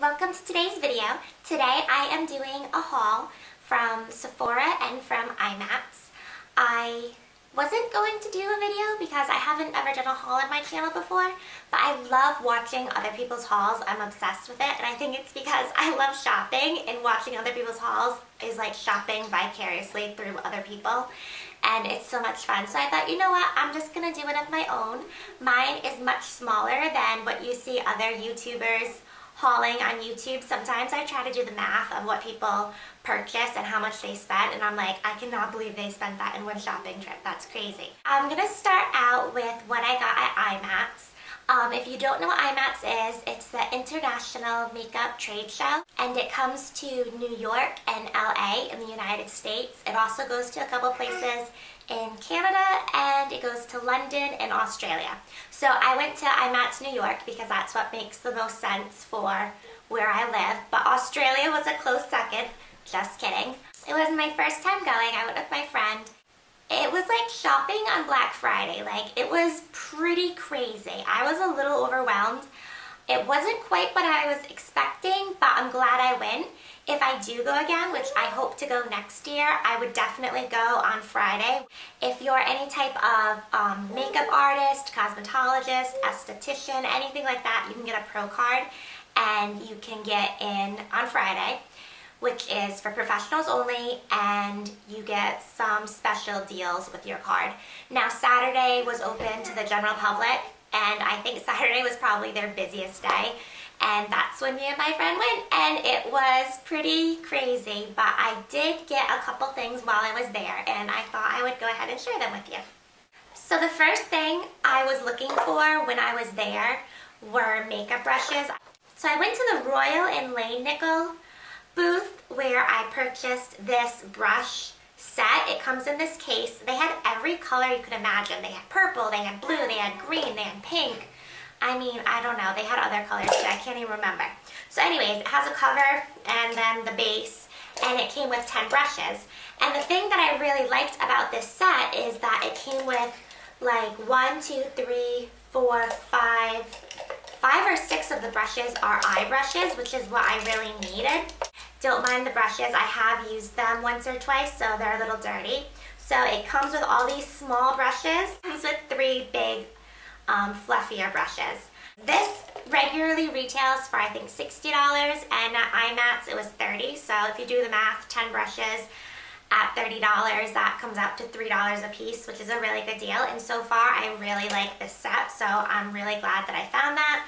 welcome to today's video. Today I am doing a haul from Sephora and from Imats. I wasn't going to do a video because I haven't ever done a haul on my channel before, but I love watching other people's hauls. I'm obsessed with it, and I think it's because I love shopping, and watching other people's hauls is like shopping vicariously through other people. And it's so much fun. So I thought, you know what, I'm just gonna do it of my own. Mine is much smaller than what you see other YouTubers hauling on YouTube. Sometimes I try to do the math of what people purchase and how much they spent, and I'm like, I cannot believe they spent that in one shopping trip. That's crazy. I'm gonna start out with what I got at Imats. If you don't know what Imats is, it's the International Makeup Trade Show, and it comes to New York and LA in the United States. It also goes to a couple places in Canada, and it goes to London and Australia. So I went to Imats New York because that's what makes the most sense for where I live, but Australia was a close second. Just kidding. It was my first time going. I went with my friend. It was like shopping on Black Friday. Like, it was pretty crazy. I was a little overwhelmed. It wasn't quite what I was expecting, but I'm glad I went. If I do go again, which I hope to go next year, I would definitely go on Friday. If you're any type of makeup artist, cosmetologist, esthetician, anything like that, you can get a pro card and you can get in on Friday, which is for professionals only, and you get some special deals with your card. Now, Saturday was open to the general public, and I think Saturday was probably their busiest day, and that's when me and my friend went, and it was pretty crazy, but I did get a couple things while I was there, and I thought I would go ahead and share them with you. So the first thing I was looking for when I was there were makeup brushes. So I went to the Royal and Lane Nickel booth where I purchased this brush set. It comes in this case. They had every color you could imagine. They had purple, they had blue, they had green, they had pink. I mean, I don't know. They had other colors too. I can't even remember. So anyways, it has a cover and then the base, and it came with 10 brushes. And the thing that I really liked about this set is that it came with like 1, 2, 3, 4, 5 or 6 of the brushes are eye brushes, which is what I really needed. Don't mind the brushes. I have used them once or twice, so they're a little dirty. So it comes with all these small brushes. It comes with 3 big, fluffier brushes. This regularly retails for I think $60, and at Imats it was $30. So if you do the math, 10 brushes at $30, that comes out to $3 a piece, which is a really good deal. And so far, I really like this set, so I'm really glad that I found that,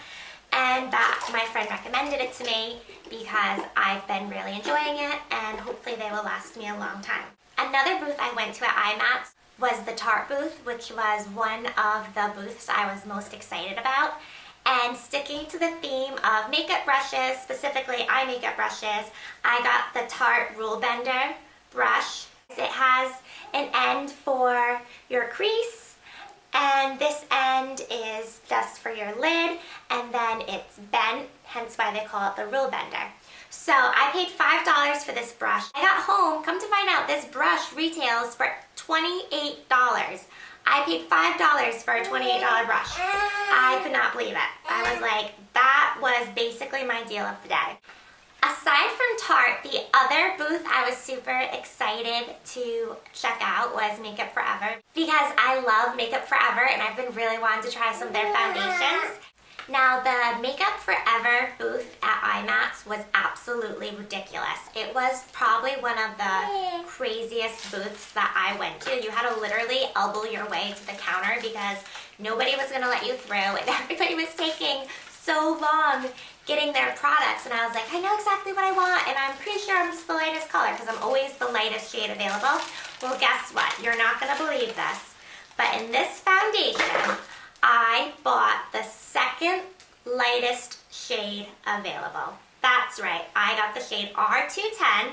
and that my friend recommended it to me because I've been really enjoying it, and hopefully they will last me a long time. Another booth I went to at Imats was the Tarte booth, which was one of the booths I was most excited about. And sticking to the theme of makeup brushes, specifically eye makeup brushes, I got the Tarte Rule Bender brush. It has an end for your crease, and this end is just for your lid, and then it's bent, hence why they call it the Rule Bender. So I paid $5 for this brush. I got home, come to find out, this brush retails for $28. I paid $5 for a $28 brush. I could not believe it. I was like, that was basically my deal of the day. Aside from Tarte, the other booth I was super excited to check out was Makeup Forever, because I love Makeup Forever and I've been really wanting to try some of their foundations. Now, the Makeup Forever booth at Imats was absolutely ridiculous. It was probably one of the craziest booths that I went to. You had to literally elbow your way to the counter because nobody was going to let you through, and everybody was taking so long getting their products, and I was like, I know exactly what I want, and I'm pretty sure I'm just the lightest color because I'm always the lightest shade available. Well, guess what? You're not going to believe this, but in this foundation, I bought the second lightest shade available. That's right, I got the shade R210,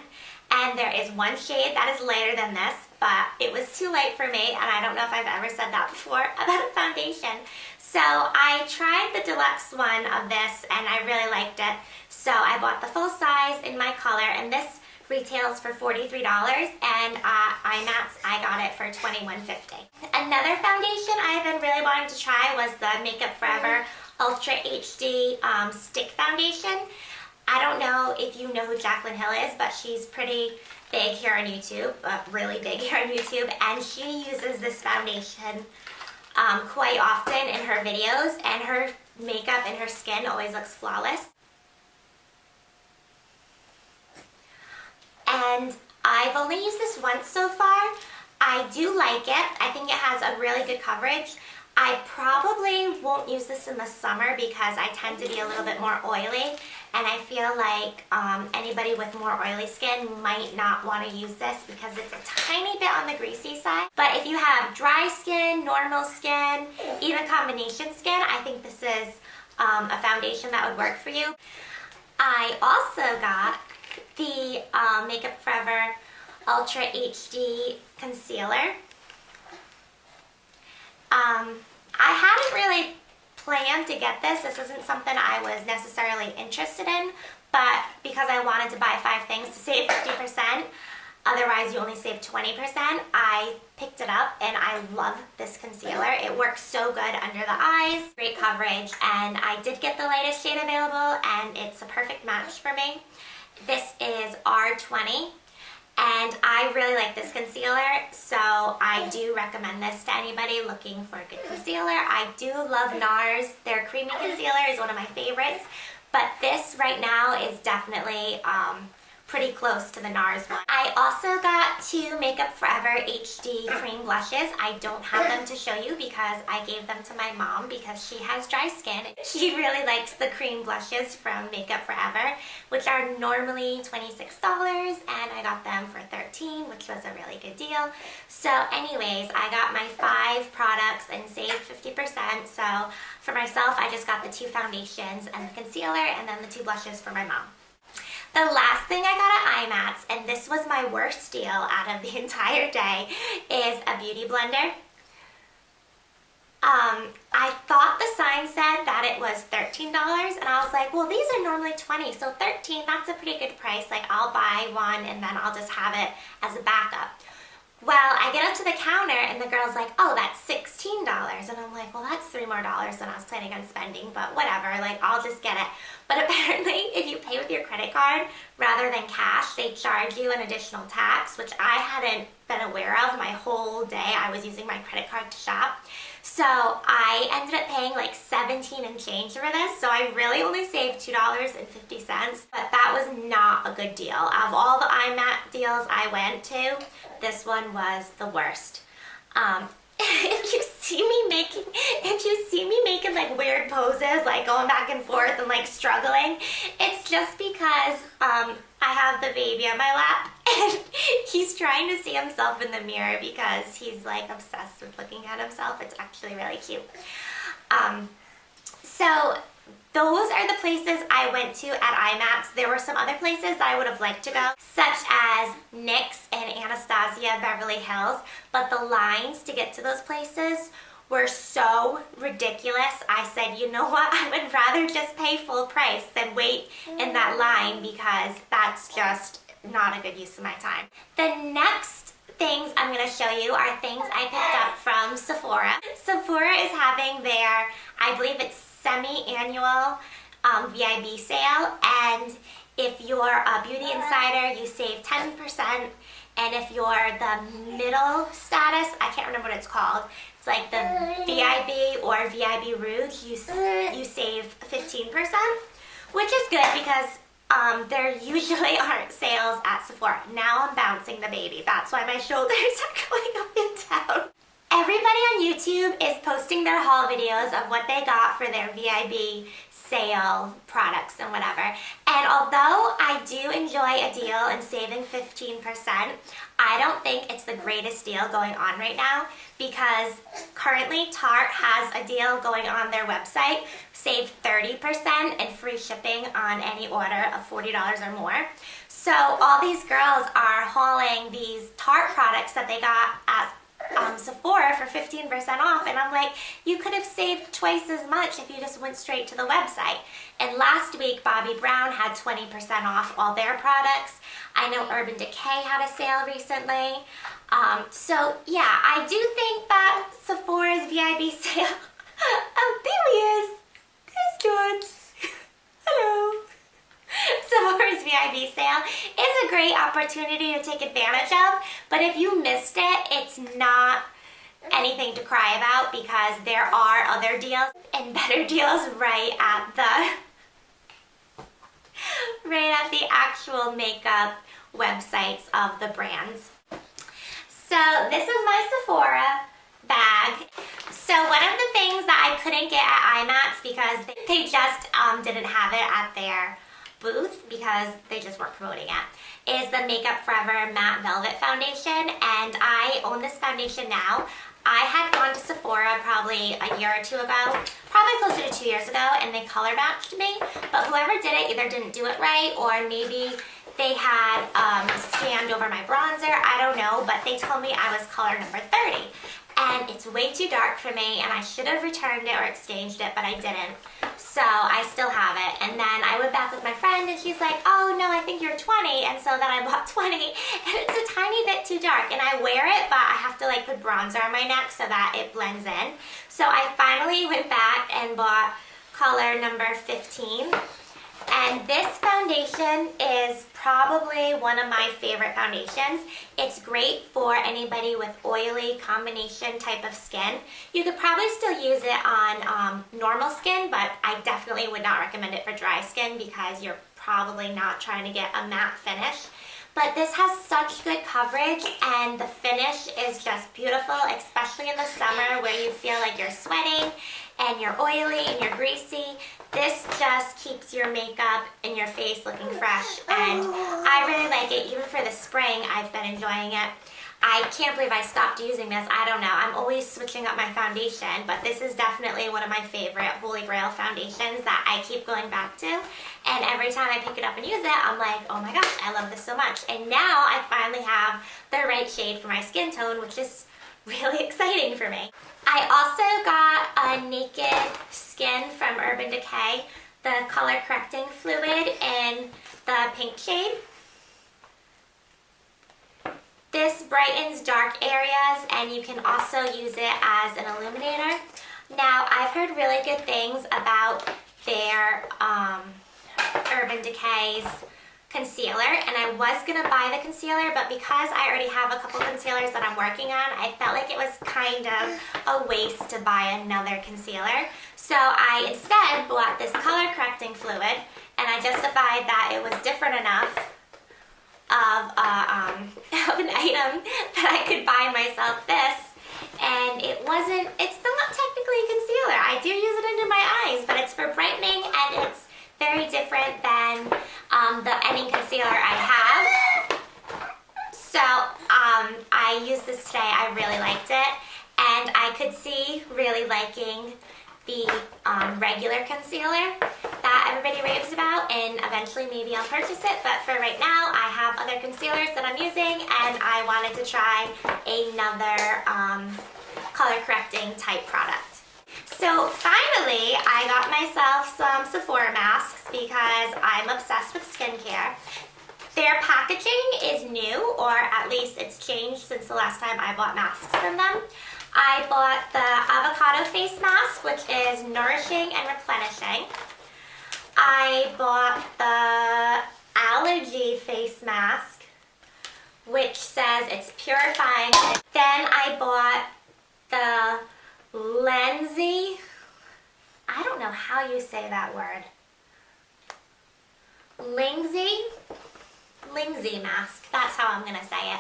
and there is one shade that is lighter than this, but it was too light for me, and I don't know if I've ever said that before about a foundation. So I tried the deluxe one of this, and I really liked it. So I bought the full size in my color, and this retails for $43, and at Imats I got it for $21.50. Another foundation I've been really wanting to try was the Makeup Forever Ultra HD Stick Foundation. I know if you know who Jaclyn Hill is, but she's pretty big here on YouTube, really big here on YouTube, and she uses this foundation quite often in her videos, and her makeup and her skin always looks flawless. And I've only used this once so far. I do like it. I think it has a really good coverage. I probably won't use this in the summer because I tend to be a little bit more oily, and I feel like anybody with more oily skin might not want to use this because it's a tiny bit on the greasy side. But if you have dry skin, normal skin, even combination skin, I think this is a foundation that would work for you. I also got the Makeup Forever Ultra HD Concealer. I hadn't really planned to get this. This isn't something I was necessarily interested in, but because I wanted to buy 5 things to save 50%, otherwise you only save 20%, I picked it up and I love this concealer. It works so good under the eyes, great coverage, and I did get the lightest shade available, and it's a perfect match for me. This is R20. And I really like this concealer, so I do recommend this to anybody looking for a good concealer. I do love NARS. Their creamy concealer is one of my favorites, but this right now is definitely pretty close to the NARS one. I also got 2 Makeup Forever HD cream blushes. I don't have them to show you because I gave them to my mom because she has dry skin. She really likes the cream blushes from Makeup Forever, which are normally $26, and I got them for $13, which was a really good deal. So anyways, I got my 5 products and saved 50%. So for myself, I just got the 2 foundations and the concealer, and then the 2 blushes for my mom. The last thing I got at Imats, and this was my worst deal out of the entire day, is a beauty blender. I thought the sign said that it was $13, and I was like, well, these are normally $20, so $13, that's a pretty good price. Like, I'll buy one and then I'll just have it as a backup. Well, I get up to the counter and the girl's like, oh, that's $16. And I'm like, well, that's $3 more than I was planning on spending, but whatever, like, I'll just get it. But apparently, if you pay with your credit card rather than cash, they charge you an additional tax, which I hadn't been aware of my whole day. I was using my credit card to shop. So I ended up paying like $17 and change for this, so I really only saved $2.50, but that was not a good deal. Of all the Imat deals I went to, this one was the worst. If you see me making like weird poses, like going back and forth and like struggling, it's just because I have the baby on my lap and he's trying to see himself in the mirror because he's like obsessed with looking at himself. It's actually really cute. So those are the places I went to at Imats. There were some other places I would have liked to go, such as NYX and Anastasia Beverly Hills, but the lines to get to those places were so ridiculous. I said, you know what, I would rather just pay full price than wait in that line because that's just not a good use of my time. The next things I'm going to show you are things I picked up from Sephora. Sephora is having their, I believe it's semi-annual VIB sale, and if you're a Beauty Insider, you save 10%, and if you're the middle status, I can't remember what it's called, it's like the VIB or VIB Rouge, you save 15%, which is good because there usually aren't sales at Sephora. Now I'm bouncing the baby. That's why my shoulders are going up and down. Everybody on YouTube is posting their haul videos of what they got for their VIB sale products and whatever. And although I do enjoy a deal and saving 15%, I don't think it's the greatest deal going on right now because currently Tarte has a deal going on their website, save 30% and free shipping on any order of $40 or more. So all these girls are hauling these Tarte products that they got at Sephora for 15% off, and I'm like, you could have saved twice as much if you just went straight to the website. And last week Bobbi Brown had 20% off all their products. I know Urban Decay had a sale recently. So yeah, I do think that Sephora's VIB sale, oh, there he is. There's George. Hello. Sephora's VIB sale is a great opportunity to take advantage of, but if you missed it, it's not anything to cry about because there are other deals and better deals right at the actual makeup websites of the brands. So this is my Sephora bag. So one of the things that I couldn't get at Imats because they just didn't have it at their booth because they just weren't promoting it, is the Makeup Forever Matte Velvet Foundation, and I own this foundation now. I had gone to Sephora probably a year or two ago, probably closer to 2 years ago, and they color matched me, but whoever did it either didn't do it right or maybe they had scanned over my bronzer, I don't know, but they told me I was color number 30. And it's way too dark for me, and I should have returned it or exchanged it, but I didn't. So I still have it. And then I went back with my friend, and she's like, oh no, I think you're 20. And so then I bought 20, and it's a tiny bit too dark. And I wear it, but I have to like put bronzer on my neck so that it blends in. So I finally went back and bought color number 15. And this foundation is probably one of my favorite foundations. It's great for anybody with oily combination type of skin. You could probably still use it on normal skin, but I definitely would not recommend it for dry skin because you're probably not trying to get a matte finish. But this has such good coverage and the finish is just beautiful, especially in the summer where you feel like you're sweating and you're oily and you're greasy. This just keeps your makeup and your face looking fresh, and I really like it. Even for the spring, I've been enjoying it. I can't believe I stopped using this. I don't know. I'm always switching up my foundation, but this is definitely one of my favorite Holy Grail foundations that I keep going back to. And every time I pick it up and use it, I'm like, oh my gosh, I love this so much. And now I finally have the right shade for my skin tone, which is really exciting for me. I also got a Naked Skin from Urban Decay, the color correcting fluid in the pink shade. This brightens dark areas and you can also use it as an illuminator. Now, I've heard really good things about their Urban Decay's concealer, and I was going to buy the concealer, but because I already have a couple concealers that I'm working on, I felt like it was kind of a waste to buy another concealer. So I instead bought this color correcting fluid, and I justified that it was different enough of an item that I could buy myself this, and it's still not technically a concealer. I do use it under my eyes, but it's for brightening, and it's very different than any concealer I have. So I used this today. I really liked it, and I could see really liking the regular concealer that everybody raves about, and eventually maybe I'll purchase it, but for right now I have other concealers that I'm using, and I wanted to try another color correcting type product. So finally, I got myself some Sephora masks because I'm obsessed with skincare. Their packaging is new, or at least it's changed since the last time I bought masks from them. I bought the avocado face mask, which is nourishing and replenishing. I bought the allergy face mask, which says it's purifying. Then I bought the I don't know how you say that word. Lingsy mask. That's how I'm going to say it.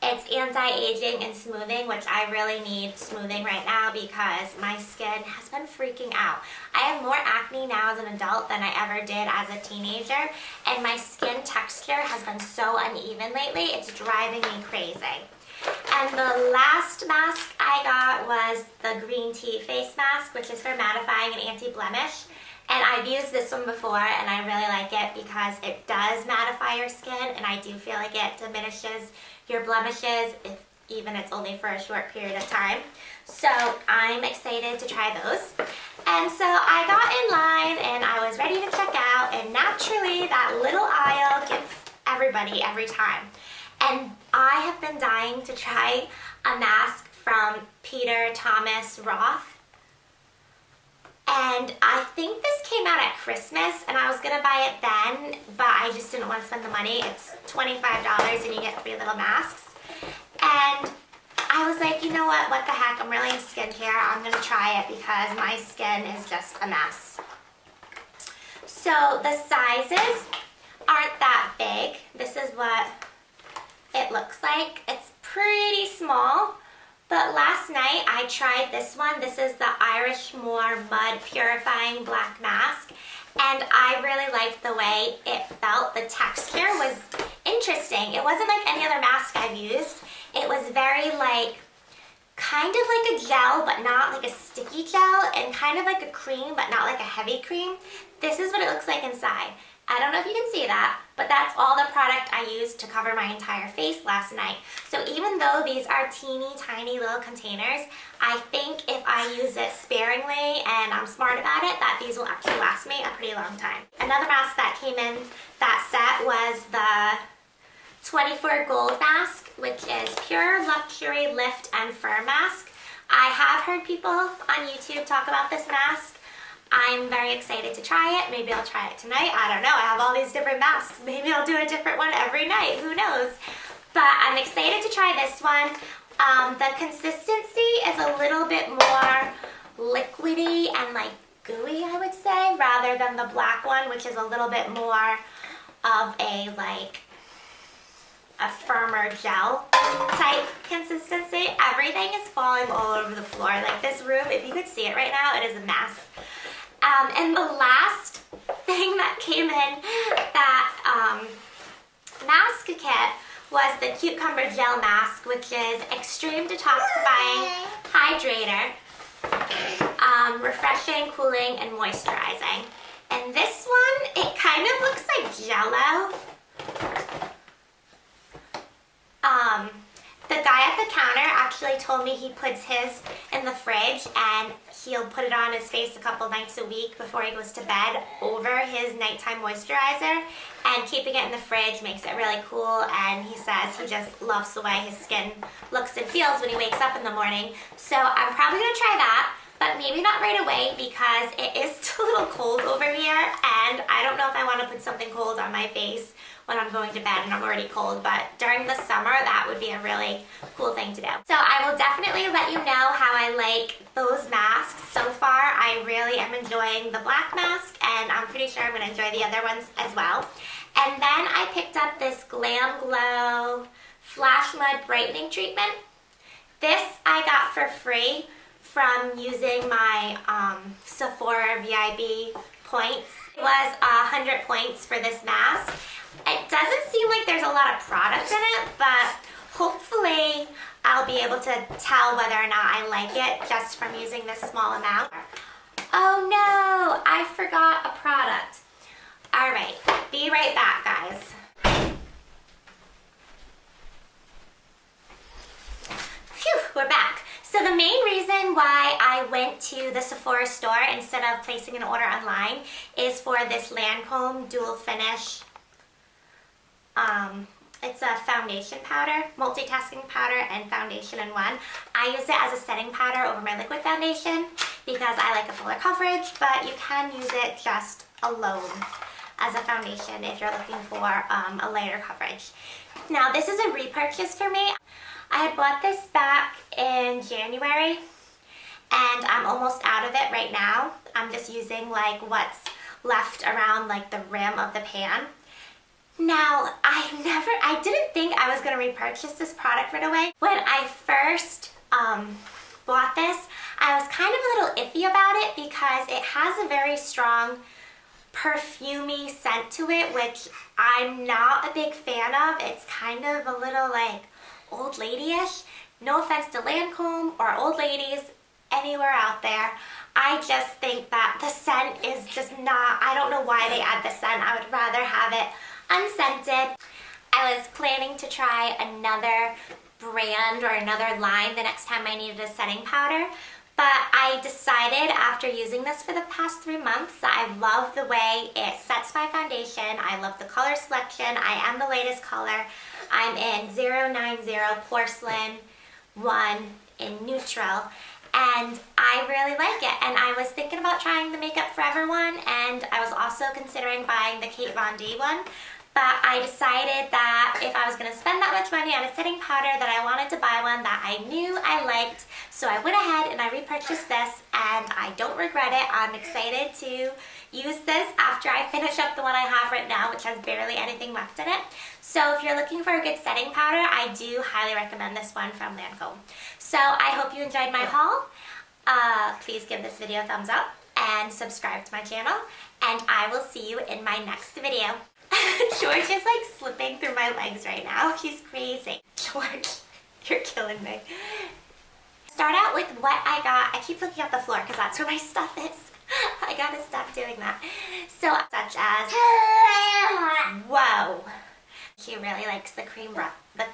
It's anti-aging and smoothing, which I really need smoothing right now because my skin has been freaking out. I have more acne now as an adult than I ever did as a teenager, and my skin texture has been so uneven lately, it's driving me crazy. And the last mask I got was the green tea face mask, which is for mattifying and anti-blemish. And I've used this one before, and I really like it because it does mattify your skin, and I do feel like it diminishes your blemishes, if even it's only for a short period of time. So I'm excited to try those. And so I got in line, and I was ready to check out, and naturally that little aisle gets everybody every time. And I have been dying to try a mask from Peter Thomas Roth. And I think this came out at Christmas, and I was gonna buy it then, but I just didn't want to spend the money. It's $25 and you get 3 little masks. And I was like, you know what the heck, I'm really into skincare. I'm gonna try it because my skin is just a mess. So the sizes aren't that big. This is what it looks like. It's pretty small. But last night I tried this one. This is the Irish Moor Mud Purifying Black Mask. And I really liked the way it felt. The texture was interesting. It wasn't like any other mask I've used. It was very like, kind of like a gel, but not like a sticky gel. And kind of like a cream, but not like a heavy cream. This is what it looks like inside. I don't know if you can see that, but that's all the product I used to cover my entire face last night. So even though these are teeny tiny little containers, I think if I use it sparingly and I'm smart about it, that these will actually last me a pretty long time. Another mask that came in that set was the 24 Gold Mask, which is Pure Luxury Lift and Fur Mask. I have heard people on YouTube talk about this mask. I'm very excited to try it. Maybe I'll try it tonight. I don't know. I have all these different masks. Maybe I'll do a different one every night. Who knows? But I'm excited to try this one. The consistency is a little bit more liquidy and like gooey, I would say, rather than the black one, which is a little bit more of a like a firmer gel type consistency. Everything is falling all over the floor. Like this room, if you could see it right now, it is a mess. And the last thing that came in that Mouseka Cat was the Cucumber Gel Mask, which is Extreme Detoxifying Hydrator, Refreshing, Cooling, and Moisturizing. And this one, it kind of looks like Jell-O. The guy at the counter actually told me he puts his in the fridge and he'll put it on his face a couple nights a week before he goes to bed over his nighttime moisturizer, and keeping it in the fridge makes it really cool, and he says he just loves the way his skin looks and feels when he wakes up in the morning. So I'm probably going to try that, but maybe not right away because it is still a little cold over here, and I don't know if I want to put something cold on my face when I'm going to bed and I'm already cold, but during the summer that would be a really cool thing to do. So I will definitely let you know how I like those masks. So far I really am enjoying the black mask, and I'm pretty sure I'm going to enjoy the other ones as well. And then I picked up this Glam Glow Flash Mud Brightening Treatment. This I got for free from using my Sephora VIB points. It was 100 points for this mask. It doesn't seem like there's a lot of product in it, but hopefully I'll be able to tell whether or not I like it just from using this small amount. Oh no, I forgot a product. All right, be right back, guys. Phew, we're back. So the main reason why I went to the Sephora store instead of placing an order online is for this Lancome Dual Finish. It's a foundation powder, multitasking powder and foundation in one. I use it as a setting powder over my liquid foundation because I like a fuller coverage, but you can use it just alone as a foundation if you're looking for a lighter coverage. Now this is a repurchase for me. I had bought this back in January and I'm almost out of it right now. I'm just using like what's left around like the rim of the pan. Now, I didn't think I was going to repurchase this product right away. When I first bought this, I was kind of a little iffy about it because it has a very strong perfumey scent to it, which I'm not a big fan of. It's kind of a little like old lady-ish. No offense to Lancome or old ladies anywhere out there. I just think that the scent is just not, I don't know why they add the scent. I would rather have it unscented. I was planning to try another brand or another line the next time I needed a setting powder, but I decided after using this for the past 3 months that I love the way it sets my foundation. I love the color selection. I am the latest color. I'm in 090 Porcelain 1 in neutral, and I really like it. And I was thinking about trying the Makeup Forever one, and I was also considering buying the Kate Von D one. But I decided that if I was going to spend that much money on a setting powder, that I wanted to buy one that I knew I liked. So I went ahead and I repurchased this, and I don't regret it. I'm excited to use this after I finish up the one I have right now, which has barely anything left in it. So if you're looking for a good setting powder, I do highly recommend this one from Lancome. So I hope you enjoyed my haul. Please give this video a thumbs up and subscribe to my channel, and I will see you in my next video. George is like slipping through my legs right now. He's crazy. George, you're killing me. Start out with what I got. I keep looking at the floor because that's where my stuff is. I gotta stop doing that. So, such as, whoa. He really likes the cream brush, the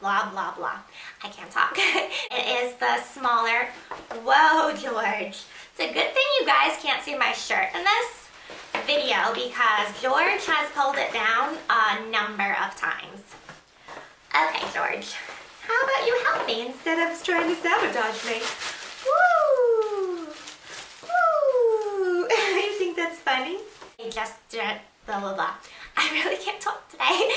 blah, blah, blah. I can't talk. It is the smaller, whoa, George. It's a good thing you guys can't see my shirt in this video because George has pulled it down a number of times. Okay, George, how about you help me instead of trying to sabotage me? Woo! Woo! You think that's funny? I just blah, blah, blah. I really can't talk today.